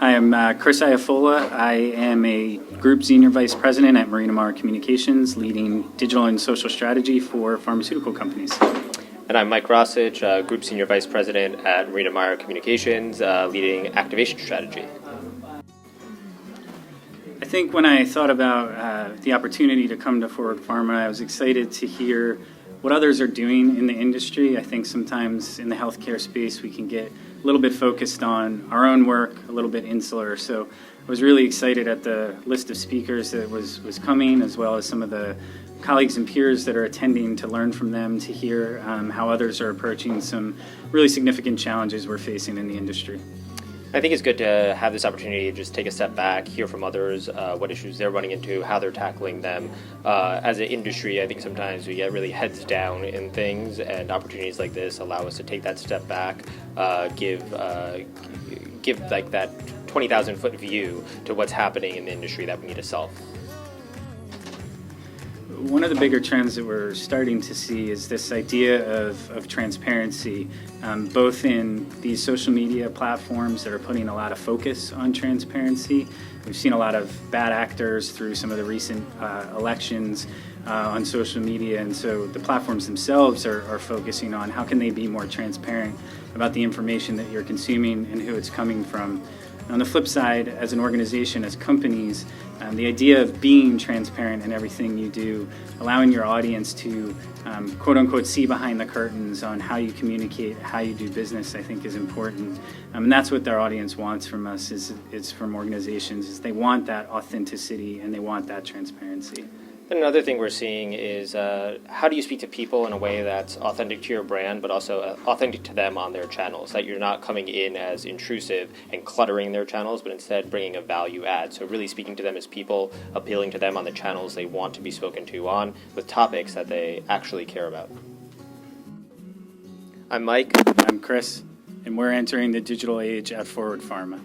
Hi, I'm Chris Iafola. I am a Group Senior Vice President at Marina Mara Communications, leading digital and social strategy for pharmaceutical companies. And I'm Mike Rossich, Group Senior Vice President at Marina Mara Communications, leading activation strategy. I think when I thought about the opportunity to come to Forward Pharma, I was excited to hear what others are doing in the industry. I think sometimes in the healthcare space we can get a little bit focused on our own work, a little bit insular. So I was really excited at the list of speakers that was coming, as well as some of the colleagues and peers that are attending, to learn from them, to hear how others are approaching some really significant challenges we're facing in the industry. I think it's good to have this opportunity to just take a step back, hear from others, what issues they're running into, how they're tackling them. As an industry, I think sometimes we get really heads down in things, and opportunities like this allow us to take that step back, give like that 20,000 foot view to what's happening in the industry that we need to solve. One of the bigger trends that we're starting to see is this idea of transparency, both in these social media platforms that are putting a lot of focus on transparency. We've seen a lot of bad actors through some of the recent elections on social media, and so the platforms themselves are focusing on how can they be more transparent about the information that you're consuming and who it's coming from. On the flip side, as an organization, as companies, the idea of being transparent in everything you do, allowing your audience to quote unquote see behind the curtains on how you communicate, how you do business, I think is important. And that's what our audience wants from us, is from organizations, is they want that authenticity and they want that transparency. And another thing we're seeing is how do you speak to people in a way that's authentic to your brand, but also authentic to them on their channels, that you're not coming in as intrusive and cluttering their channels, but instead bringing a value add. So really speaking to them as people, appealing to them on the channels they want to be spoken to on, with topics that they actually care about. I'm Mike. I'm Chris, and we're entering the digital age at Forward Pharma.